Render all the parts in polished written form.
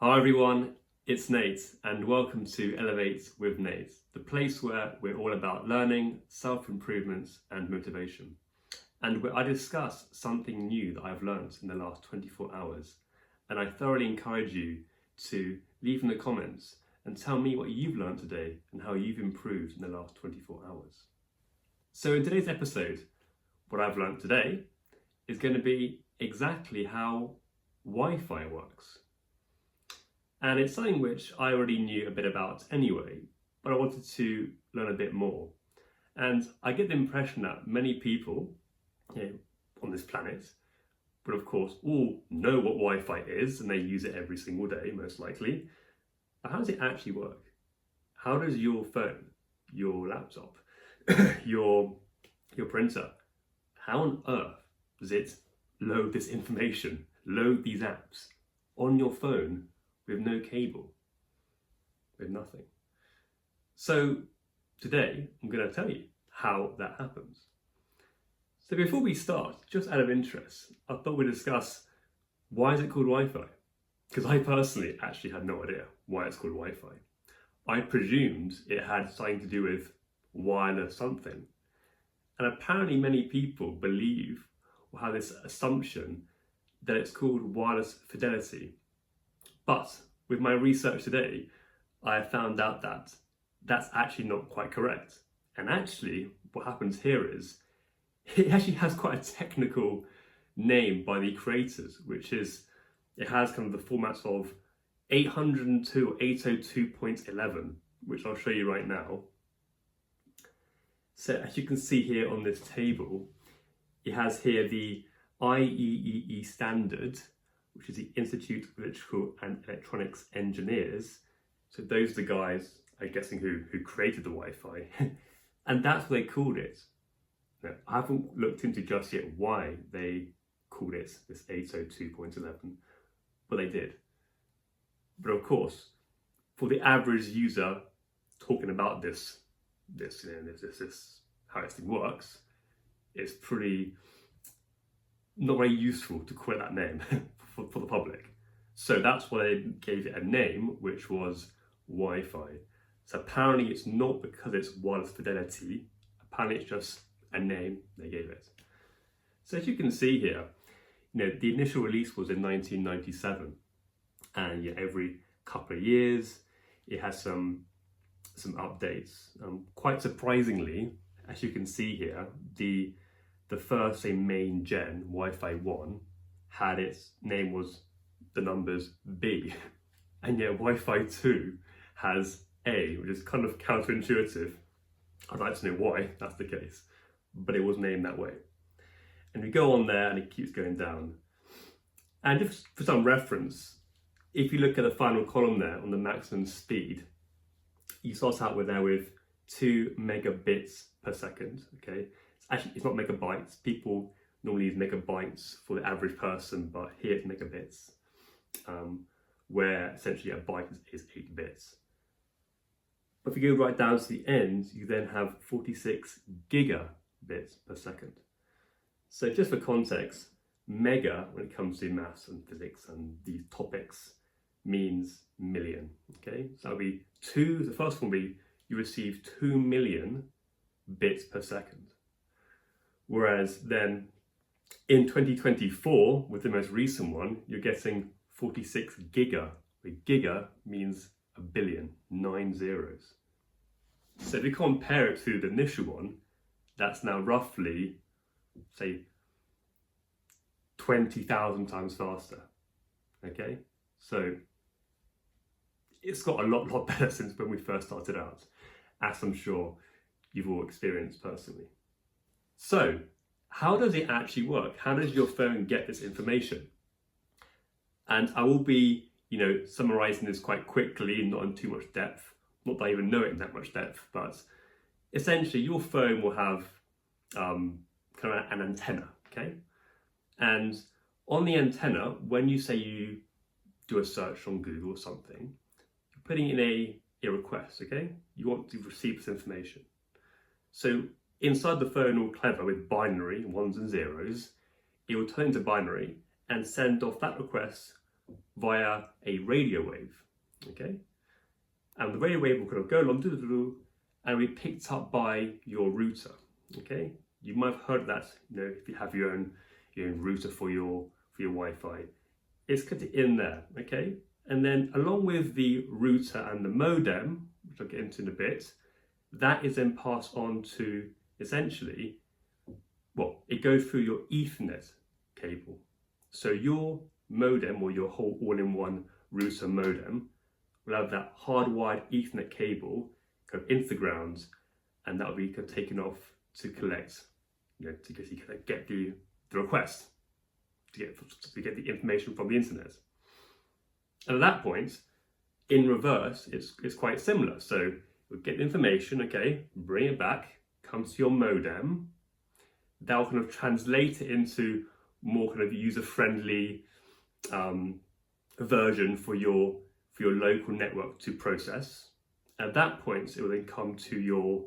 Hi everyone, it's Nate and welcome to Elevate with Nate, the place where we're all about learning, self-improvement and motivation. And where I discuss something new that I've learned in the last 24 hours. And I thoroughly encourage you to leave in the comments and tell me what you've learned today and how you've improved in the last 24 hours. So in today's episode, what I've learned today is going to be exactly how Wi-Fi works. And it's something which I already knew a bit about anyway, but I wanted to learn a bit more. And I get the impression that many people on this planet would of course all know what Wi-Fi is and they use it every single day, most likely. But how does it actually work? How does your phone, your laptop, your printer, how on earth does it load this information, load these apps on your phone with no cable, with nothing? So today I'm going to tell you how that happens. So before we start, just out of interest, I thought we'd discuss why is it called Wi-Fi? Because I personally actually had no idea why it's called Wi-Fi. I presumed it had something to do with wireless something. And apparently many people believe or have this assumption that it's called wireless fidelity. But with my research today, I have found out that that's actually not quite correct. And actually, what happens here is, it actually has quite a technical name by the creators, which is, it has kind of the formats of 802 or 802.11, which I'll show you right now. So as you can see here on this table, it has here the IEEE standard, which is the Institute of Electrical and Electronics Engineers. So those are the guys, I'm guessing, who created the Wi-Fi. And that's what they called it. Now, I haven't looked into just yet why they called it this 802.11, but they did. But of course, for the average user talking about this how this thing works, it's pretty not very useful to call it that name for the public. So that's why they gave it a name, which was Wi-Fi. So apparently it's not because it's wireless fidelity, apparently it's just a name they gave it. So as you can see here, the initial release was in 1997, and every couple of years it has some updates. Quite surprisingly, as you can see here, the first main gen Wi-Fi 1 had its name was the numbers B, and yet Wi-Fi 2 has A, which is kind of counterintuitive. I'd like to know why that's the case, but it was named that way. And we go on there and it keeps going down. And just for some reference, if you look at the final column there on the maximum speed, you start out with 2 megabits per second, okay? It's not megabytes. People normally use megabytes for the average person, but here it's megabits, where essentially a byte is 8 bits. But if you go right down to the end, you then have 46 gigabits per second. So just for context, mega, when it comes to maths and physics and these topics, means million, okay? So that'll be the first one will be, you receive 2 million bits per second. Whereas then in 2024, with the most recent one, you're getting 46 giga. The giga means a billion, 9 zeros. So if you compare it to the initial one, that's now roughly, say, 20,000 times faster. Okay, so it's got a lot better since when we first started out, as I'm sure you've all experienced personally. So how does it actually work? How does your phone get this information? And I will be, summarizing this quite quickly, not in too much depth. Not that I even know it in that much depth, but essentially your phone will have kind of an antenna, okay? And on the antenna, when you say you do a search on Google or something, you're putting in a request, okay? You want to receive this information. So inside the phone, all clever with binary, ones and zeros, it will turn into binary and send off that request via a radio wave, okay? And the radio wave will kind of go along, and be picked up by your router, okay? You might have heard that, if you have your own router for your Wi-Fi. It's kind of in there, okay? And then along with the router and the modem, which I'll get into in a bit, that is then passed on to essentially, it goes through your Ethernet cable. So your modem, or your whole all-in-one router modem, will have that hardwired Ethernet cable kind of into the ground, and that will be kind of taken off to collect, to get the request, to get the information from the internet. And at that point, in reverse, it's quite similar. So you'll get the information, okay, bring it back, comes to your modem, that'll kind of translate it into more kind of user-friendly version for your local network to process. At that point, it will then come to your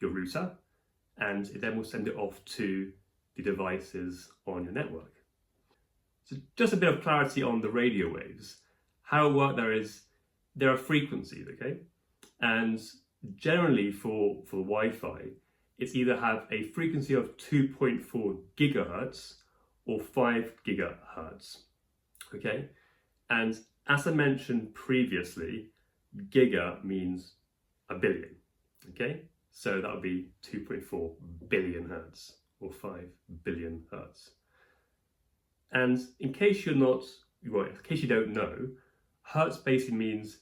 router, and it then will send it off to the devices on your network. So just a bit of clarity on the radio waves. How it works, there are frequencies, okay? And generally for the Wi-Fi, it's either have a frequency of 2.4 gigahertz or 5 gigahertz, okay? And as I mentioned previously, giga means a billion, okay? So that would be 2.4 billion hertz or 5 billion hertz. And in case you don't know, hertz basically means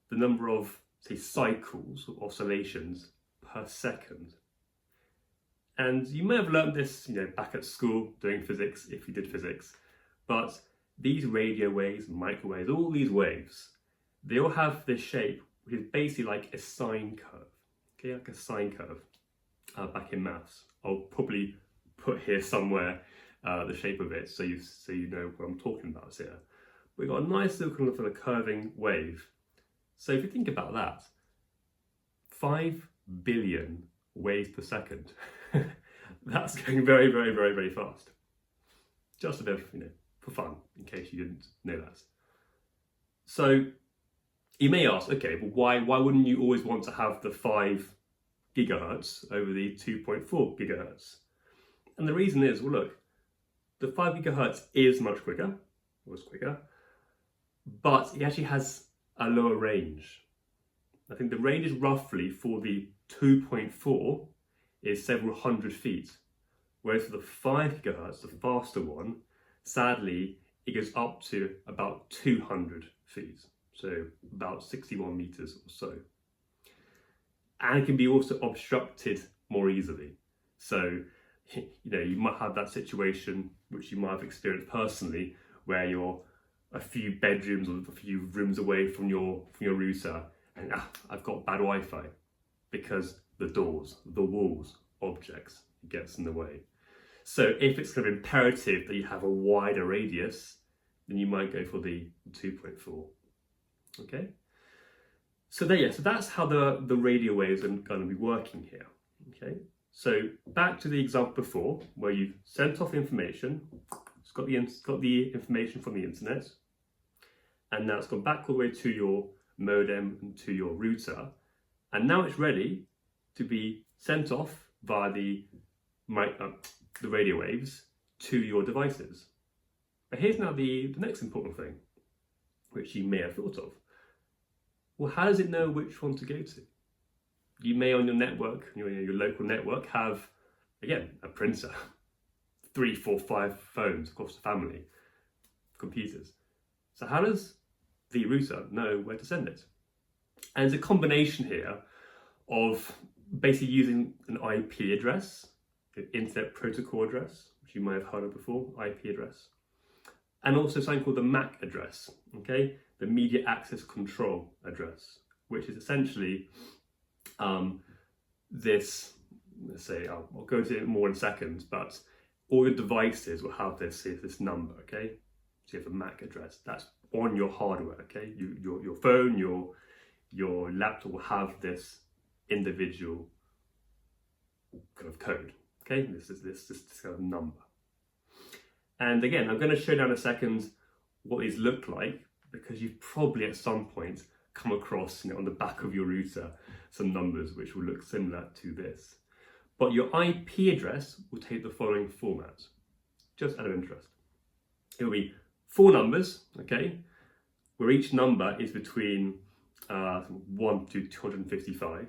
the number of, say, cycles or oscillations per second. And you may have learned this, back at school doing physics, if you did physics, but these radio waves, microwaves, all these waves, they all have this shape, which is basically like a sine curve, okay, like a sine curve, back in maths. I'll probably put here somewhere the shape of it, so you know what I'm talking about here. We've got a nice little kind of curving wave. So if you think about that, 5 billion waves per second, that's going very, very, very, very fast. Just a bit of, for fun, in case you didn't know that. So you may ask, okay, but why wouldn't you always want to have the 5 gigahertz over the 2.4 gigahertz? And the reason is, well, look, the 5 gigahertz is much quicker, but it actually has a lower range. I think the range is roughly for the 2.4 is several hundred feet, whereas for the 5 gigahertz, the faster one, sadly, it goes up to about 200 feet, so about 61 meters or so. And it can be also obstructed more easily. So, you might have that situation, which you might have experienced personally, where you're a few bedrooms or a few rooms away from your router, and I've got bad Wi-Fi, because the doors, the walls, objects, it gets in the way. So if it's kind of imperative that you have a wider radius, then you might go for the 2.4. Okay? So that's how the radio waves are going to be working here. Okay? So back to the example before, where you've sent off information, it's got the information from the internet, and now it's gone back all the way to your modem and to your router, and now it's ready to be sent off via the radio waves to your devices. But here's now the next important thing, which you may have thought of. Well, how does it know which one to go to? You may on your network, your local network, have, again, a printer, 3, 4, 5 phones across the family, computers. So how does the router know where to send it? And it's a combination here of basically using an IP address, an Internet Protocol address, which you might have heard of before, IP address, and also something called the MAC address, okay, the Media Access Control address, which is essentially this, let's say, I'll go into it more in a second, but all your devices will have this number, okay? So you have a MAC address, that's on your hardware, okay? Your phone, your laptop will have this individual kind of code, okay? This kind of number. And again, I'm going to show down in a second what these look like because you've probably at some point come across, on the back of your router, some numbers which will look similar to this. But your IP address will take the following format, just out of interest. It will be 4 numbers, okay, where each number is between 1 to 255,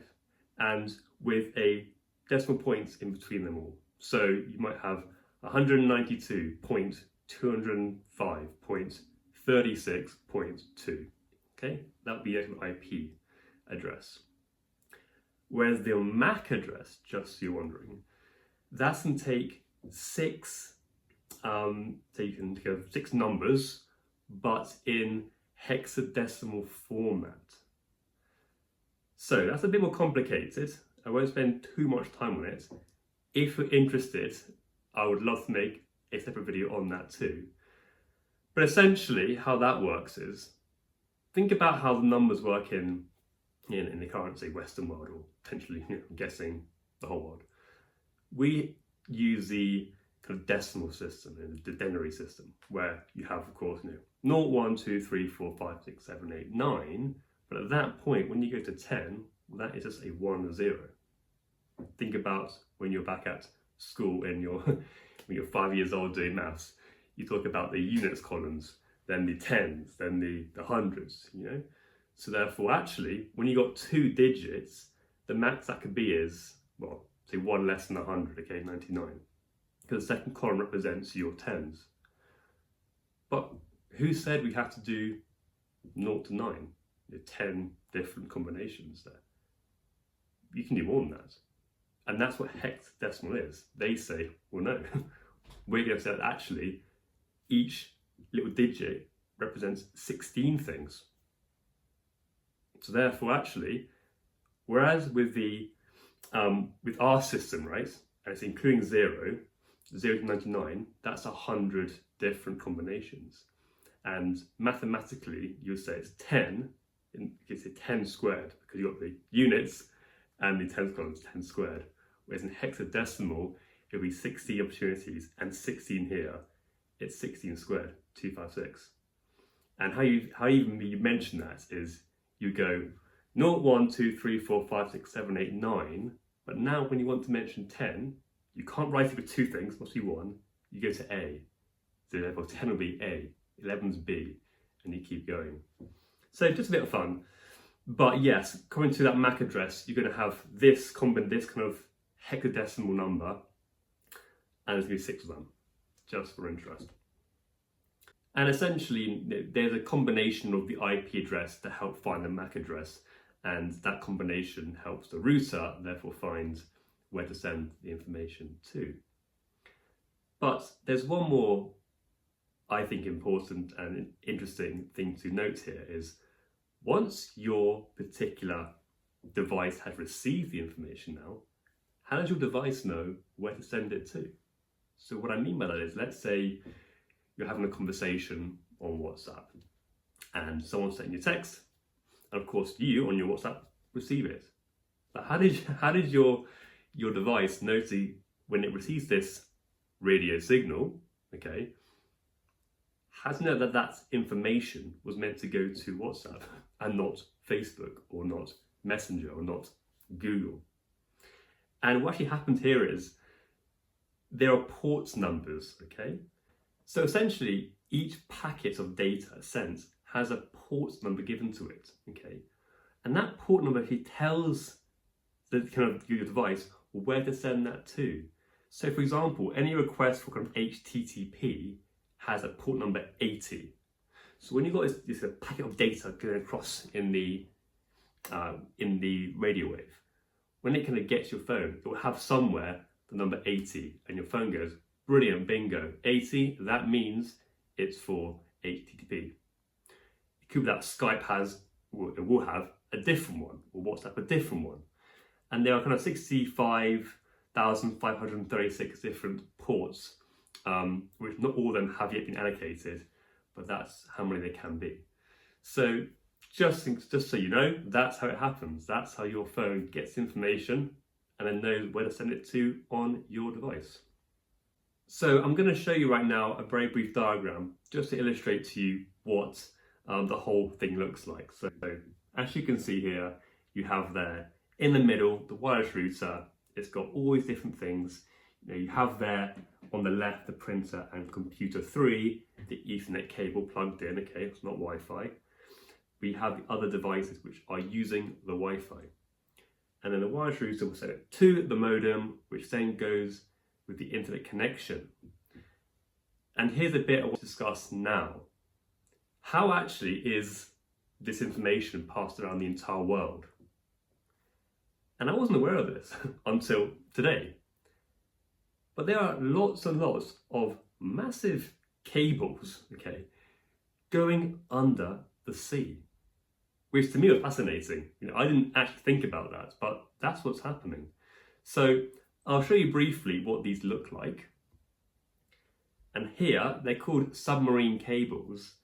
and with a decimal point in between them all. So you might have 192.205.36.2. Okay, that would be an IP address. Whereas the MAC address, just so you're wondering, that can take 6, so you can go 6 numbers, but in hexadecimal format. So that's a bit more complicated. I won't spend too much time on it. If you're interested, I would love to make a separate video on that too. But essentially, how that works is, think about how the numbers work in the current, say, Western world, or potentially, I'm guessing, the whole world. We use the kind of decimal system, the denary system, where you have, of course, 0, 1, 2, 3, 4, 5, 6, 7, 8, 9. But at that point, when you go to 10, that is just a 1 and a 0. Think about when you're back at school and when you're 5 years old doing maths. You talk about the units columns, then the tens, then the hundreds, So therefore, actually, when you got 2 digits, the max that could be is, well, say 1 less than 100, okay, 99. Because the second column represents your tens. But who said we have to do 0 to 9? 10 different combinations there. You can do more than that. And that's what hexadecimal is. They say, well, no. We're going to say that actually each little digit represents 16 things. So therefore, actually, whereas with with our system, right, and it's including 0 to 99, that's 100 different combinations. And mathematically, you would say it's 10, you could say 10 squared, because you've got the units and the tens columns, 10 squared. Whereas in hexadecimal, it'll be 16 opportunities, and 16 here, it's 16 squared, 256. And how you mention that is you go 0, 1, 2, 3, 4, 5, 6, 7, 8, 9. But now when you want to mention 10, you can't write it with 2 things, must be 1. You go to A. So therefore 10 will be A, 11's B, and you keep going. So just a bit of fun. But yes, coming to that MAC address, you're going to have this kind of hexadecimal number, and there's going to be 6 of them, just for interest. And essentially, there's a combination of the IP address to help find the MAC address, and that combination helps the router therefore find where to send the information to. But there's one more, I think, important and interesting thing to note here is, once your particular device has received the information now, how does your device know where to send it to? So what I mean by that is, let's say you're having a conversation on WhatsApp and someone's sending you a text, and of course you on your WhatsApp receive it. But how did your device know when it receives this radio signal, okay, how to know that that information was meant to go to WhatsApp and not Facebook or not Messenger or not Google? And what actually happened here is there are port numbers, okay? So essentially, each packet of data sent has a port number given to it, okay? And that port number actually tells your device where to send that to. So for example, any request for kind of HTTP has a port number 80. So when you've got this packet of data going across in the radio wave, when it kind of gets your phone, it will have somewhere the number 80, and your phone goes, brilliant, bingo, 80, that means it's for HTTP. It could be that Skype it will have a different one, or WhatsApp a different one. And there are kind of 65,536 different ports, which not all of them have yet been allocated, but that's how many there can be. So just so you know, that's how it happens. That's how your phone gets information and then knows where to send it to on your device. So I'm going to show you right now a very brief diagram just to illustrate to you what the whole thing looks like. So as you can see here, you have there in the middle the wireless router. It's got all these different things. You have there on the left the printer and computer 3, the Ethernet cable plugged in. Okay, it's not Wi-Fi. We have the other devices which are using the Wi-Fi. And then the wireless router will send it to the modem, which then goes with the internet connection. And here's a bit I want to discuss now. How actually is this information passed around the entire world? And I wasn't aware of this until today. But there are lots and lots of massive cables, okay, going under the sea, which to me was fascinating. I didn't actually think about that, but that's what's happening. So I'll show you briefly what these look like. And here they're called submarine cables,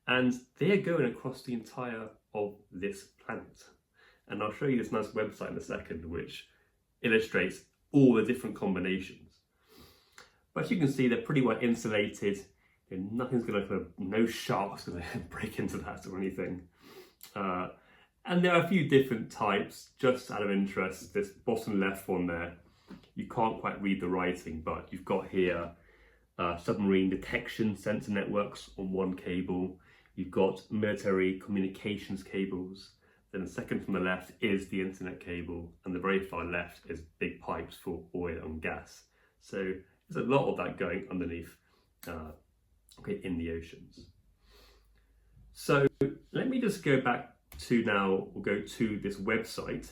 and they're going across the entire of this planet. And I'll show you this nice website in a second, which illustrates all the different combinations. But as you can see, they're pretty well insulated. Nothing's going to, no shark's going to break into that or anything. And there are a few different types, just out of interest. This bottom left one there, you can't quite read the writing, but you've got here submarine detection sensor networks on one cable. You've got military communications cables. Then the second from the left is the internet cable, and the very far left is big pipes for oil and gas. So there's a lot of that going underneath in the oceans. So let me just go back to now, we'll go to this website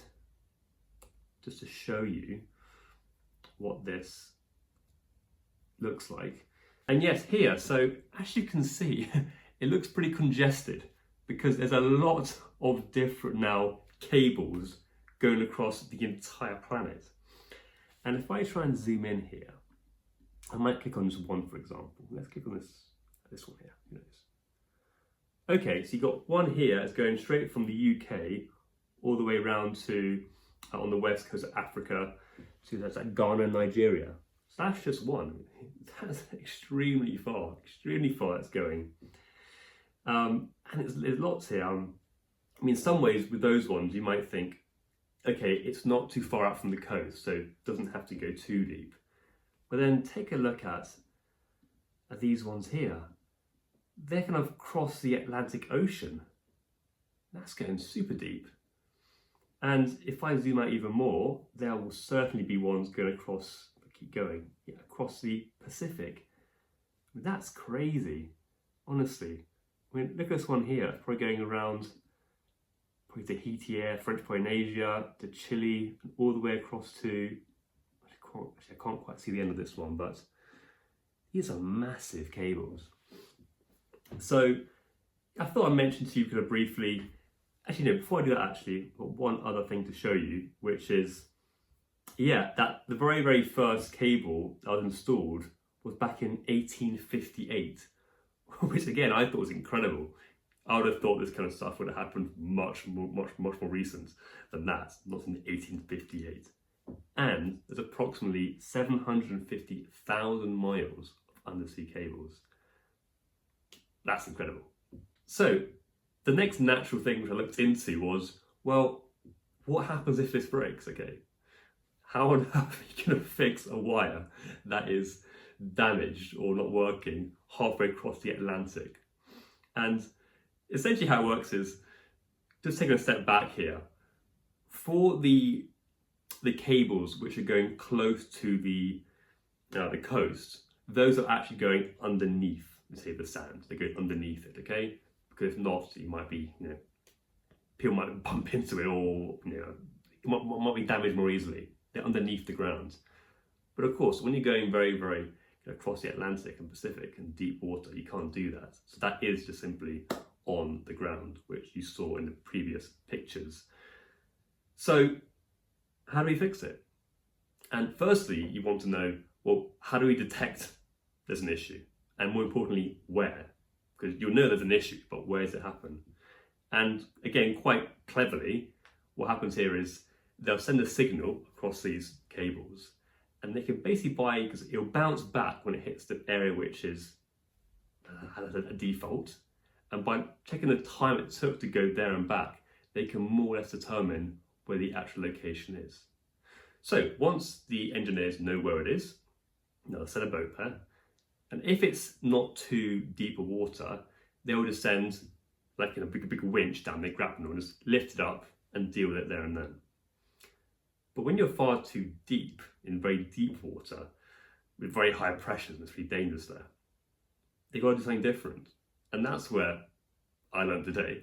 just to show you what this looks like. And yes, here, so as you can see, it looks pretty congested because there's a lot of different now cables going across the entire planet. And if I try and zoom in here, I might click on just one, for example. Let's click on this one here. Okay, so you've got one here that's going straight from the UK all the way around to on the west coast of Africa to that's like Ghana, Nigeria. So that's just one. That's extremely far it's going. And there's lots here. In some ways with those ones you might think, okay, it's not too far out from the coast, so it doesn't have to go too deep. But then take a look at these ones here. They're kind of across the Atlantic Ocean. That's going super deep. And if I zoom out even more, there will certainly be ones going across, keep going, across the Pacific. That's crazy, honestly. Look at this one here. It's probably going around probably Tahiti, French Polynesia, to Chile, and all the way across to, I can't quite see the end of this one, but these are massive cables. So I thought I'd mention to you kind of briefly, actually no, before I do that actually, I've got one other thing to show you, which is, that the very, very first cable that was installed was back in 1858, which again, I thought was incredible. I would have thought this kind of stuff would have happened much more recent than that, not in 1858. And there's approximately 750,000 miles of undersea cables. That's incredible. So the next natural thing which I looked into was, well, what happens if this breaks, okay? How on earth are you going to fix a wire that is damaged or not working halfway across the Atlantic? And essentially how it works is, just taking a step back here, for the cables which are going close to the coast, those are actually going underneath, say, the sand. They go underneath it, okay? Because if not, you might be, people might bump into it, or it might be damaged more easily. They're underneath the ground. But of course, when you're going very, very across the Atlantic and Pacific and deep water, you can't do that. So that is just simply on the ground, which you saw in the previous pictures. So how do we fix it? And firstly, you want to know, well, how do we detect there's an issue? And more importantly, where? Because you'll know there's an issue, but where does it happen? And again, quite cleverly, what happens here is they'll send a signal across these cables, and they can basically because it'll bounce back when it hits the area which is as a default, and by checking the time it took to go there and back, they can more or less determine where the actual location is. So once the engineers know where it is, they'll set a boat there, and if it's not too deep of water, they will just send like a big winch down, they grab them and just lift it up and deal with it there and then. But when you're far too deep, in very deep water, with very high pressures, and it's really dangerous there, they've got to do something different. And that's where I learned today.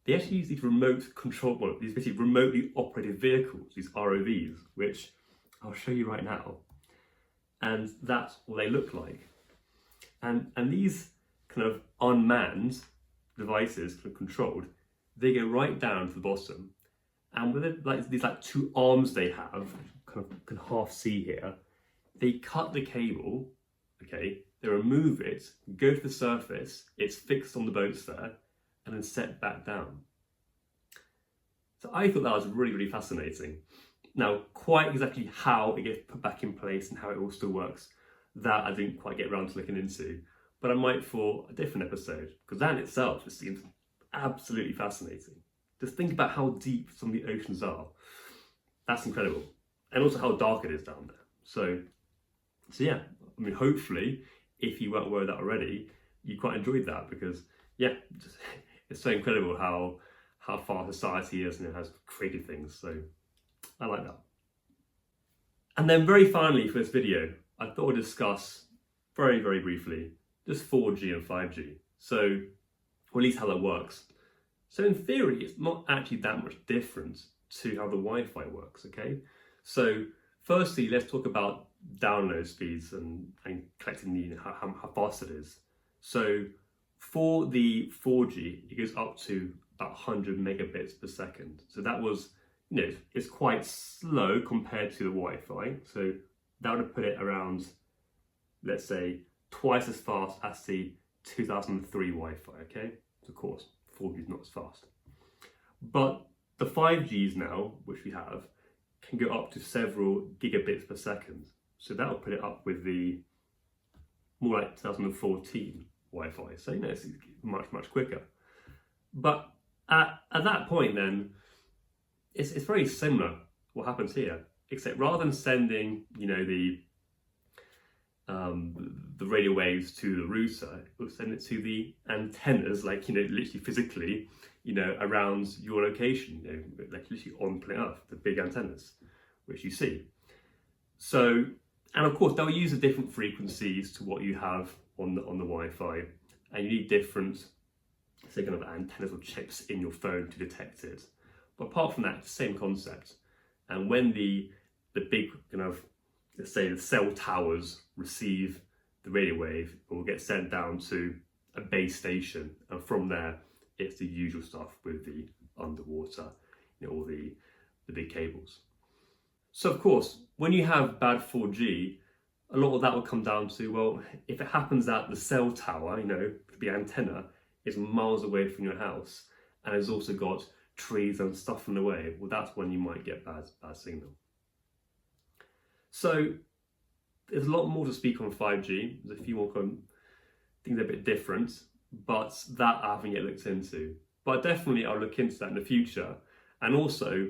They actually use these remote control, well, these basically remotely operated vehicles, these ROVs, which I'll show you right now. And that's what they look like. And these kind of unmanned devices, kind of controlled, they go right down to the bottom. And with it, like these like two arms they have, kind of can half see here, they cut the cable, okay, they remove it, go to the surface, it's fixed on the boats there, and then set back down. So I thought that was really, really fascinating. Now, quite exactly how it gets put back in place and how it all still works, that I didn't quite get around to looking into, but I might for a different episode, because that in itself just seems absolutely fascinating. Just think about how deep some of the oceans are. That's incredible. And also how dark it is down there. So yeah, I mean, hopefully, if you weren't aware of that already, you quite enjoyed that, because yeah, it's so incredible how far society is and it has created things. So I like that. And then very finally for this video, I thought I'd discuss very, very briefly just 4G and 5G. So, or at least how that works. So in theory, it's not actually that much different to how the Wi-Fi works, okay? So firstly, let's talk about download speeds and collecting the, how fast it is. So for the 4G, it goes up to about 100 megabits per second. So that was, you know, it's quite slow compared to the Wi-Fi. So that would have put it around, let's say, twice as fast as the 2003 Wi-Fi, okay? So of course, 4G is not as fast. But the 5Gs now, which we have, can go up to several gigabits per second. So that will put it up with the more like 2014 Wi-Fi. So you know, it's much, much quicker. But at that point then, it's very similar what happens here, except rather than sending, you know, the radio waves to the router, we'll send it to the antennas, like, you know, literally physically, you know, around your location, you know, like literally on planet Earth, the big antennas, which you see. So, and of course, they'll use the different frequencies to what you have on the Wi-Fi, and you need different, say, kind of antennas or chips in your phone to detect it. But apart from that, it's the same concept. And when the big kind of, let's say, the cell towers receive the radio wave, it will get sent down to a base station, and from there, it's the usual stuff with the underwater, you know, all the big cables. So of course, when you have bad 4G, a lot of that will come down to, well, if it happens that the cell tower, you know, the antenna, is miles away from your house, and has also got trees and stuff in the way, well, that's when you might get bad signal. So there's a lot more to speak on 5G. There's a few more things that are a bit different, but that I haven't yet looked into. But definitely I'll look into that in the future. And also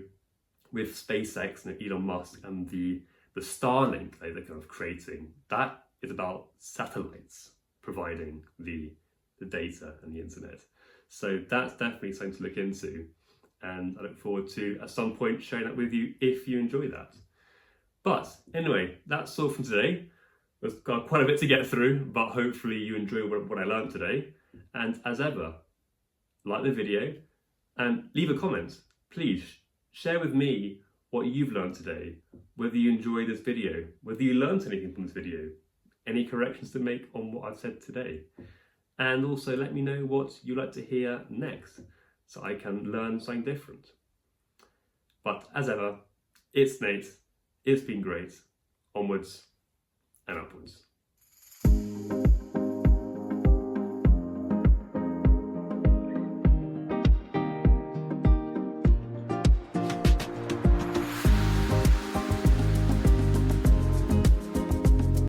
with SpaceX and Elon Musk and the Starlink they're kind of creating, that is about satellites providing the data and the internet. So that's definitely something to look into. And I look forward to, at some point, sharing that with you if you enjoy that. But anyway, that's all from today. We've got quite a bit to get through, but hopefully you enjoy what I learned today. And as ever, like the video and leave a comment. Please share with me what you've learned today, whether you enjoyed this video, whether you learned anything from this video, any corrections to make on what I've said today. And also let me know what you'd like to hear next, so I can learn something different. But as ever, it's Nate. It's been great. Onwards and upwards.